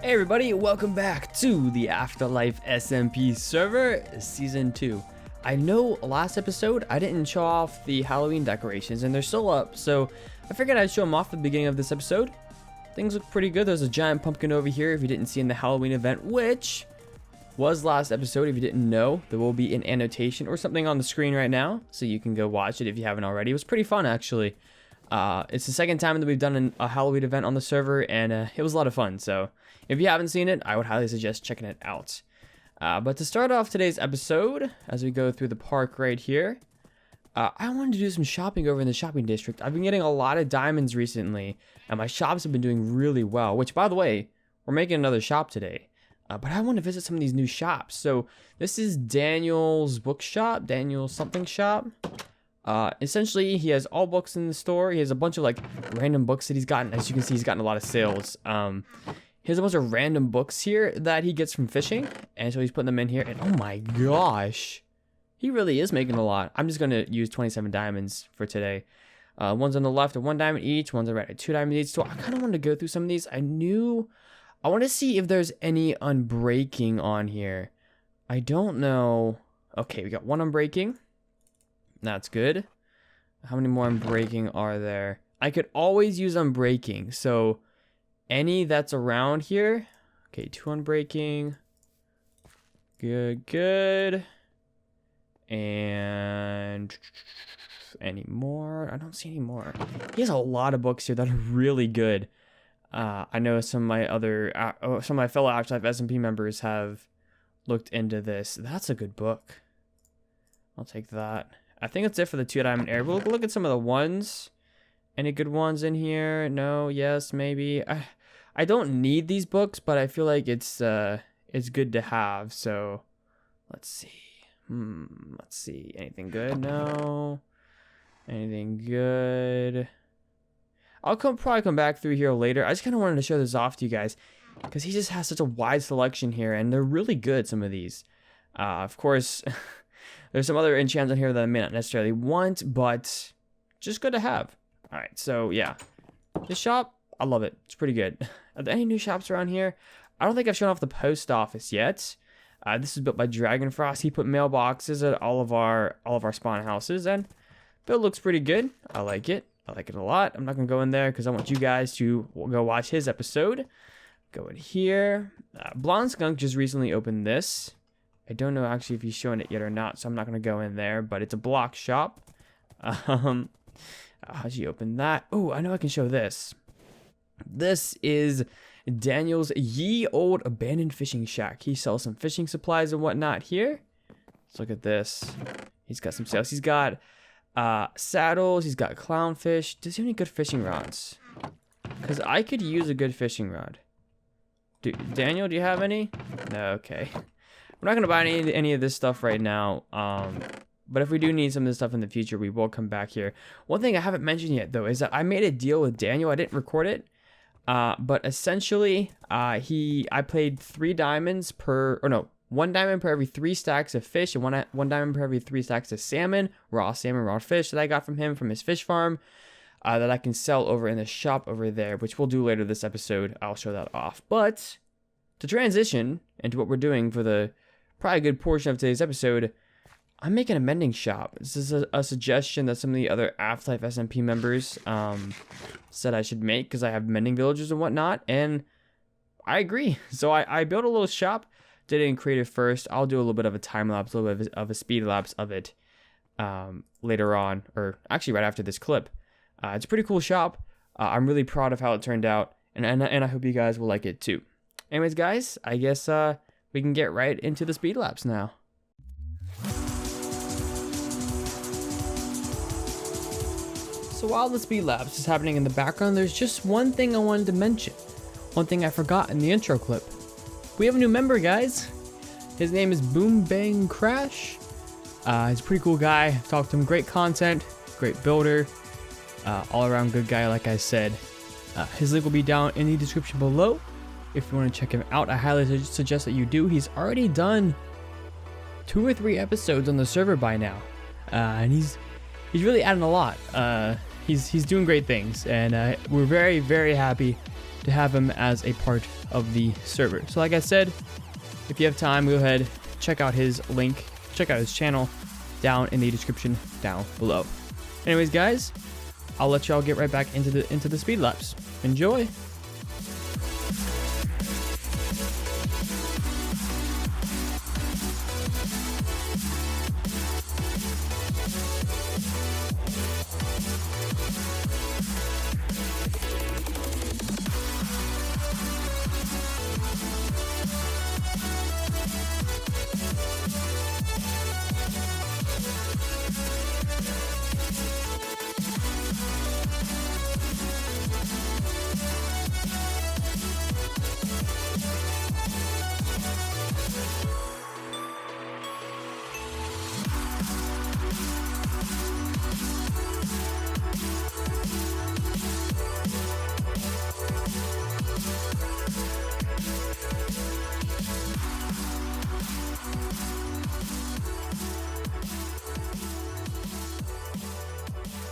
Hey everybody, welcome back to the AfterLife SMP server, Season 2. I know last episode I didn't show off the Halloween decorations and they're still up, so I figured I'd show them off at the beginning of this episode. Things look pretty good. There's a giant pumpkin over here if you didn't see in the Halloween event, which was last episode. If you didn't know, there will be an annotation or something on the screen right now, so you can go watch it if you haven't already. It was pretty fun actually. It's the second time that we've done a Halloween event on the server, and it was a lot of fun, so if you haven't seen it, I would highly suggest checking it out. But to start off today's episode, as we go through the park right here, I wanted to do some shopping over in the shopping district. I've been getting a lot of diamonds recently, and my shops have been doing really well, which, by the way, we're making another shop today. But I want to visit some of these new shops. So this is Daniel's bookshop, Daniel's something shop. Essentially, he has all books in the store. He has a bunch of like random books that he's gotten. As you can see, he's gotten a lot of sales. He has a bunch of random books here that he gets from fishing, and so he's putting them in here. And oh my gosh, he really is making a lot. I'm just gonna use 27 diamonds for today. One's on the left at 1 diamond each. One's on the right at 2 diamonds each. So I kind of wanted to go through some of these. I want to see if there's any unbreaking on here. I don't know. Okay, we got one unbreaking. That's good. How many more unbreaking are there? I could always use unbreaking, so any that's around here. Okay, 2 unbreaking. Good. And any more? I don't see any more. He has a lot of books here that are really good. I know some of my fellow AfterLife SMP members have looked into this. That's a good book. I'll take that. I think that's it for the 2 diamond area. We'll look at some of the ones. Any good ones in here? No, yes, maybe. I don't need these books, but I feel like it's good to have. So let's see. Let's see. Anything good? No. Anything good? I'll probably come back through here later. I just kind of wanted to show this off to you guys because he just has such a wide selection here, and they're really good, some of these. Of course, there's some other enchants on here that I may not necessarily want, but just good to have. All right, so yeah, this shop, I love it. It's pretty good. Are there any new shops around here? I don't think I've shown off the post office yet. This is built by Dragonfrost. He put mailboxes at all of our spawn houses, and build looks pretty good. I like it. I like it a lot. I'm not gonna go in there because I want you guys to go watch his episode. Go in here. Blonde Skunk just recently opened this. I don't know actually if he's showing it yet or not, so I'm not gonna go in there. But it's a block shop. How'd you open that? Oh, I know I can show this. This is Daniel's ye old abandoned fishing shack. He sells some fishing supplies and whatnot here. Let's look at this. He's got some sales. He's got saddles. He's got clownfish. Does he have any good fishing rods? Because I could use a good fishing rod. Daniel, do you have any? No, okay. We're not going to buy any of this stuff right now. But if we do need some of this stuff in the future, we will come back here. One thing I haven't mentioned yet, though, is that I made a deal with Daniel. I didn't record it. But essentially, I played 3 diamonds per, or no, 1 diamond per every 3 stacks of fish, and one diamond per every 3 stacks of salmon, raw fish that I got from him from his fish farm, that I can sell over in the shop over there, which we'll do later this episode. I'll show that off. But to transition into what we're doing for the probably a good portion of today's episode, I'm making a mending shop. This is a suggestion that some of the other AfterLife SMP members said I should make because I have mending villages and whatnot, and I agree. So I built a little shop. Did it in creative first. I'll do a little bit of a time lapse, a little bit of a speed lapse of it later on, or actually right after this clip. It's a pretty cool shop. I'm really proud of how it turned out, and I hope you guys will like it too. Anyways, guys, I guess we can get right into the speed lapse now. So while the speed lapse is happening in the background, there's just one thing I wanted to mention. One thing I forgot in the intro clip. We have a new member, guys. His name is Boom Bang Crash. He's a pretty cool guy. Talked to him. Great content, great builder, all around good guy, like I said. His link will be down in the description below. If you want to check him out, I highly suggest that you do. He's already done 2 or 3 episodes on the server by now, and he's really adding a lot. He's doing great things, and we're very, very happy to have him as a part of the server. So like I said, if you have time, go ahead, check out his link, check out his channel down in the description down below. Anyways, guys, I'll let y'all get right back into the speed laps. Enjoy.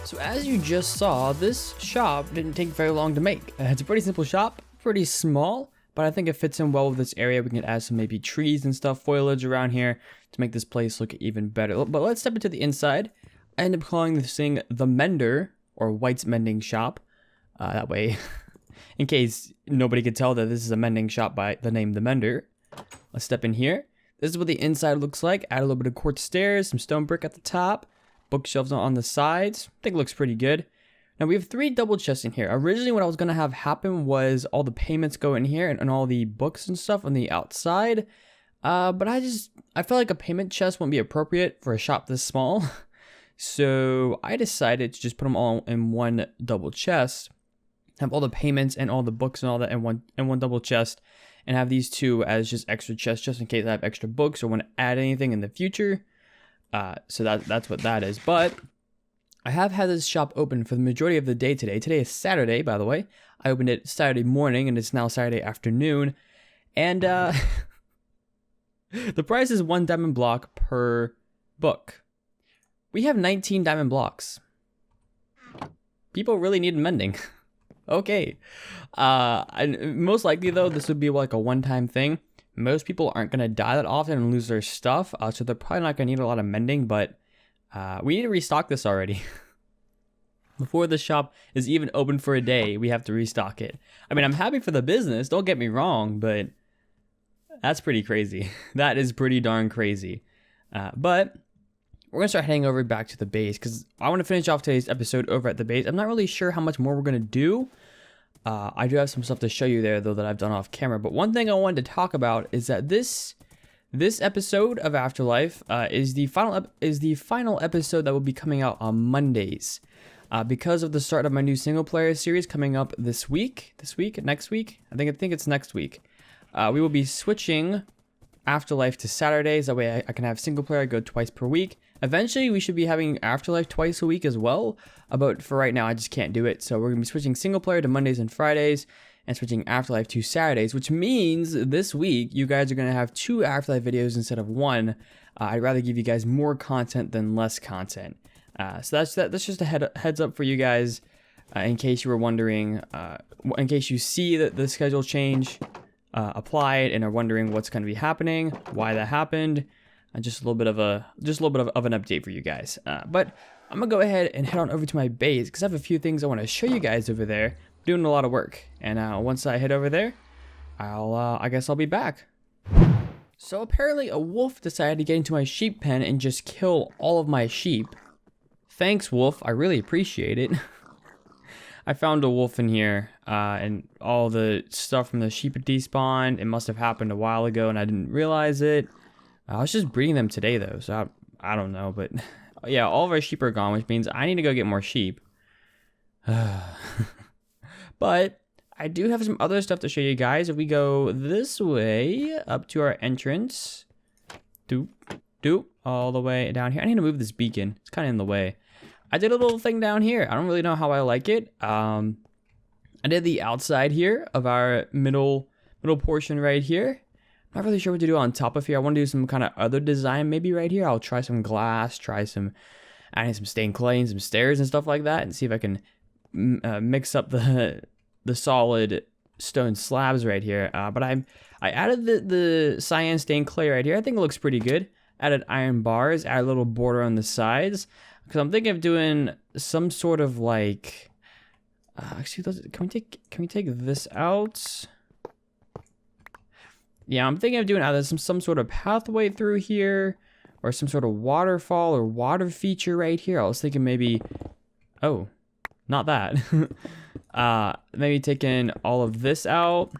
So as you just saw, this shop didn't take very long to make. It's a pretty simple shop, pretty small, but I think it fits in well with this area. We can add some maybe trees and stuff, foliage around here to make this place look even better. But let's step into the inside. I end up calling this thing the Mender, or White's Mending Shop. That way, in case nobody could tell that this is a mending shop by the name the Mender. Let's step in here. This is what the inside looks like. Add a little bit of quartz stairs, some stone brick at the top. Bookshelves on the sides. I think it looks pretty good. Now we have 3 double chests in here. Originally what I was going to have happen was all the payments go in here and all the books and stuff on the outside. But I felt like a payment chest wouldn't be appropriate for a shop this small. So I decided to just put them all in one double chest. Have all the payments and all the books and all that in one double chest. And have these 2 as just extra chests just in case I have extra books or want to add anything in the future. So that's what that is. But I have had this shop open for the majority of the day today. Today is Saturday, by the way. I opened it Saturday morning, and it's now Saturday afternoon. And the price is 1 diamond block per book. We have 19 diamond blocks. People really need mending. Okay. And most likely, though, this would be like a one-time thing. Most people aren't going to die that often and lose their stuff, so they're probably not going to need a lot of mending, but we need to restock this already. Before the shop is even open for a day, we have to restock it. I mean, I'm happy for the business, don't get me wrong, but that's pretty crazy. That is pretty darn crazy. But we're going to start heading over back to the base, because I want to finish off today's episode over at the base. I'm not really sure how much more we're going to do. I do have some stuff to show you there, though, that I've done off camera. But one thing I wanted to talk about is that this episode of AfterLife is the final episode that will be coming out on Mondays. Because of the start of my new single player series coming up next week. I think it's next week. We will be switching AfterLife to Saturdays. That way I can have single player go twice per week. Eventually, we should be having AfterLife twice a week as well. But for right now, I just can't do it. So we're going to be switching single player to Mondays and Fridays and switching AfterLife to Saturdays, which means this week, you guys are going to have 2 AfterLife videos instead of 1. I'd rather give you guys more content than less content. So that's just a heads up for you guys in case you were wondering, in case you see that the schedule change applied and are wondering what's going to be happening, why that happened. Just a little bit of an update for you guys. But I'm gonna go ahead and head on over to my base because I have a few things I want to show you guys over there. I'm doing a lot of work, and once I head over there, I guess I'll be back. So apparently a wolf decided to get into my sheep pen and just kill all of my sheep. Thanks, wolf. I really appreciate it. I found a wolf in here, and all the stuff from the sheep had despawned. It must have happened a while ago, and I didn't realize it. I was just breeding them today, though, so I don't know. But yeah, all of our sheep are gone, which means I need to go get more sheep. But I do have some other stuff to show you guys. If we go this way, up to our entrance, all the way down here. I need to move this beacon. It's kind of in the way. I did a little thing down here. I don't really know how I like it. I did the outside here of our middle portion right here. Not really sure what to do on top of here. I want to do some kind of other design maybe right here. I'll try some glass, adding some stained clay and some stairs and stuff like that, and see if I can mix up the solid stone slabs right here. But I added the cyan stained clay right here. I think it looks pretty good. Added iron bars, added a little border on the sides. Because I'm thinking of doing some sort of like, actually, can we take this out? Yeah, I'm thinking of doing either some sort of pathway through here, or some sort of waterfall or water feature right here. I was thinking maybe, oh, not that. Maybe taking all of this out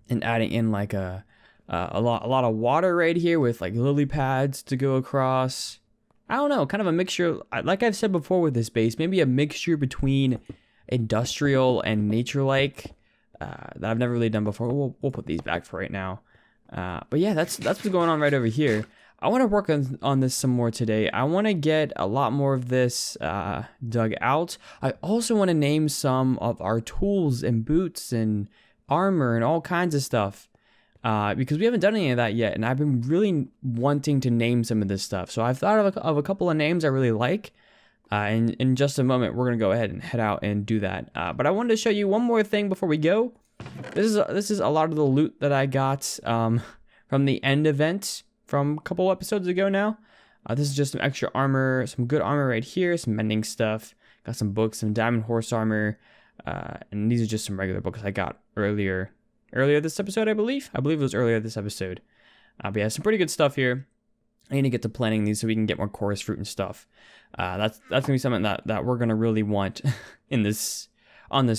and adding in like a lot of water right here with like lily pads to go across. I don't know, kind of a mixture, like I've said before with this base, maybe a mixture between industrial and nature-like that I've never really done before. We'll put these back for right now. But yeah, that's what's going on right over here. I want to work on this some more today. I want to get a lot more of this dug out. I also want to name some of our tools and boots and armor and all kinds of stuff. Because we haven't done any of that yet, and I've been really wanting to name some of this stuff. So I've thought of a couple of names I really like, and in just a moment, we're going to go ahead and head out and do that. But I wanted to show you one more thing before we go. This is a lot of the loot that I got from the end event from a couple episodes ago now. This is just some extra armor, some good armor right here, some mending stuff. Got some books, some diamond horse armor, and these are just some regular books I got earlier this episode, I believe. I believe it was earlier this episode. But yeah, some pretty good stuff here. I need to get to planting these so we can get more chorus fruit and stuff. That's gonna be something that we're gonna really want on this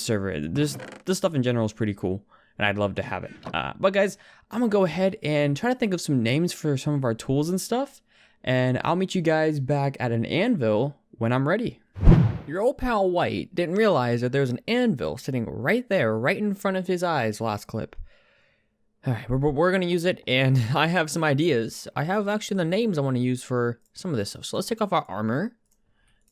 server. This stuff in general is pretty cool, and I'd love to have it. But guys, I'm gonna go ahead and try to think of some names for some of our tools and stuff, and I'll meet you guys back at an anvil when I'm ready. Your old pal White didn't realize that there's an anvil sitting right there, right in front of his eyes last clip. Alright, we're going to use it, and I have some ideas. I have actually the names I want to use for some of this stuff. So let's take off our armor.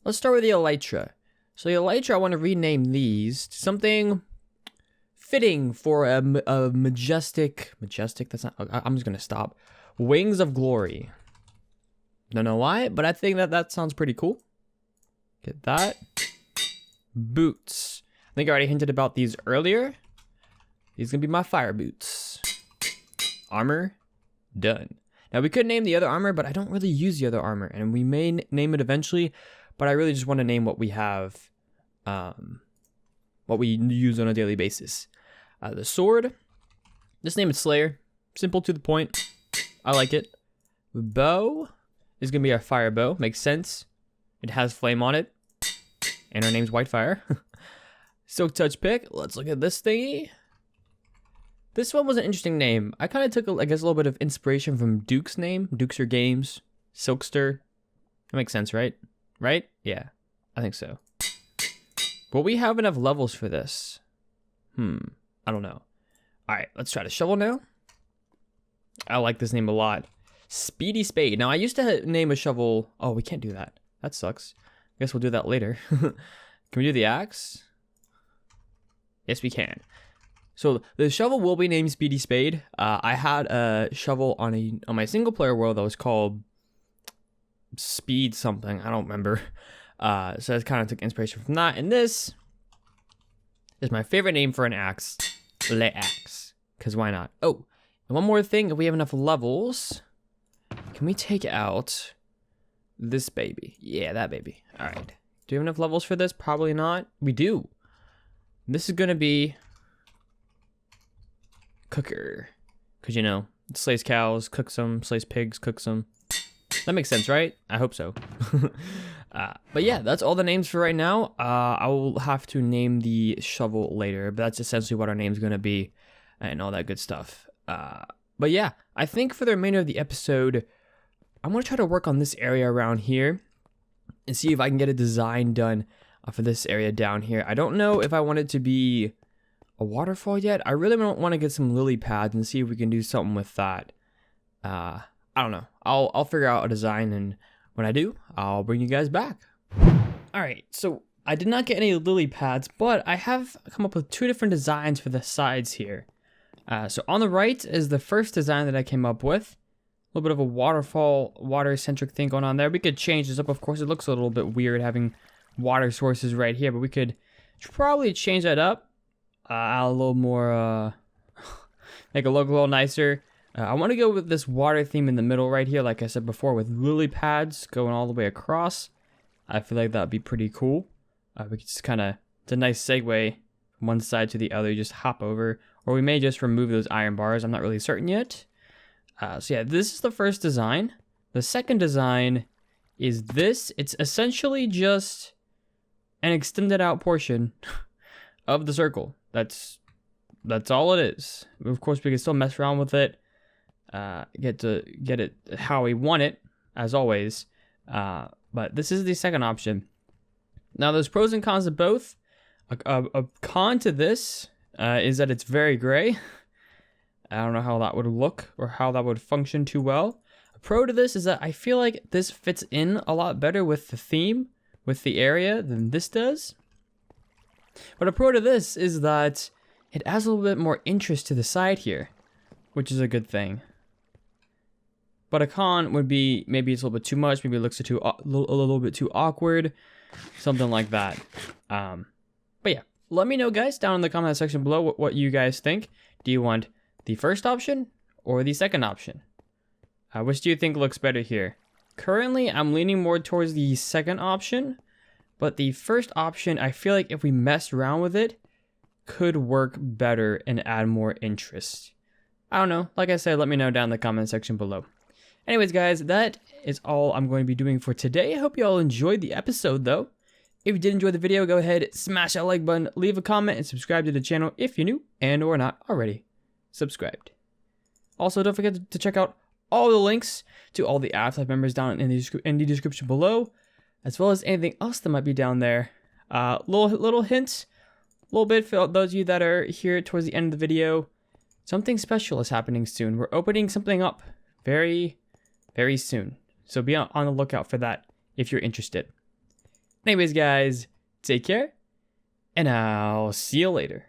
Let's start with the elytra. So the elytra, I want to rename these to something fitting for a majestic, that's not, I'm just going to stop. Wings of Glory. Don't know why, but I think that sounds pretty cool. Get that. Boots. I think I already hinted about these earlier. These are going to be my fire boots. Armor. Done. Now, we could name the other armor, but I don't really use the other armor. And we may name it eventually, but I really just want to name what we have, what we use on a daily basis. The sword. Just name it Slayer. Simple to the point. I like it. The bow is going to be our fire bow. Makes sense. It has flame on it. And our name's WhiteFyr. Silk Touch Pick. Let's look at this thingy. This one was an interesting name. I kind of took, I guess, a little bit of inspiration from Duke's name. Duke's Games. Silkster. That makes sense, right? Right? Yeah, I think so. But we have enough levels for this. I don't know. All right, let's try the shovel now. I like this name a lot. Speedy Spade. Now, I used to name a shovel. Oh, we can't do that. That sucks. I guess we'll do that later. Can we do the axe? Yes, we can. So the shovel will be named Speedy Spade. I had a shovel on my single player world that was called Speed something. I don't remember. So I kind of took inspiration from that. And this is my favorite name for an axe. Le Axe. Because why not? Oh, and one more thing. If we have enough levels, can we take out this baby? Yeah, that baby. All right. Do we have enough levels for this? Probably not. We do. This is going to be Cooker. Because, you know, it slays cows, cooks them, slays pigs, cooks them. That makes sense, right? I hope so. But yeah, that's all the names for right now. I will have to name the shovel later, but that's essentially what our name's going to be and all that good stuff. But yeah, I think for the remainder of the episode, I'm going to try to work on this area around here and see if I can get a design done for this area down here. I don't know if I want it to be a waterfall yet. I really want to get some lily pads and see if we can do something with that. I don't know. I'll figure out a design, and when I do, I'll bring you guys back. All right, so I did not get any lily pads, but I have come up with two different designs for the sides here. So on the right is the first design that I came up with. A little bit of a waterfall, water-centric thing going on there. We could change this up, of course. It looks a little bit weird having water sources right here, but we could probably change that up. add a little more, make it look a little nicer. I want to go with this water theme in the middle right here, like I said before, with lily pads going all the way across. I feel like that'd be pretty cool. We could just kind of, it's a nice segue from one side to the other, you just hop over. Or we may just remove those iron bars, I'm not really certain yet. So yeah, this is the first design. The second design is this. It's essentially just an extended out portion of the circle. That's all it is. Of course, we can still mess around with it. Get it how we want it, as always. But this is the second option. Now, there's pros and cons to both. A con to this is that it's very gray. I don't know how that would look or how that would function too well. A pro to this is that I feel like this fits in a lot better with the theme, with the area, than this does. But a pro to this is that it adds a little bit more interest to the side here, which is a good thing. But a con would be maybe it's a little bit too much, maybe it looks a little bit too awkward, something like that. But yeah, let me know, guys, down in the comment section below what you guys think. Do you want the first option or the second option? Which do you think looks better here? Currently, I'm leaning more towards the second option, but the first option, I feel like if we messed around with it, could work better and add more interest. I don't know. Like I said, let me know down in the comment section below. Anyways, guys, that is all I'm going to be doing for today. I hope you all enjoyed the episode, though. If you did enjoy the video, go ahead, smash that like button, leave a comment, and subscribe to the channel if you're new and or not already subscribed. Also, don't forget to check out all the links to all the AfterLife members down in the description below, as well as anything else that might be down there. Little hints, a little bit for those of you that are here towards the end of the video. Something special is happening soon. We're opening something up very, very soon. So be on the lookout for that if you're interested. Anyways, guys, take care, and I'll see you later.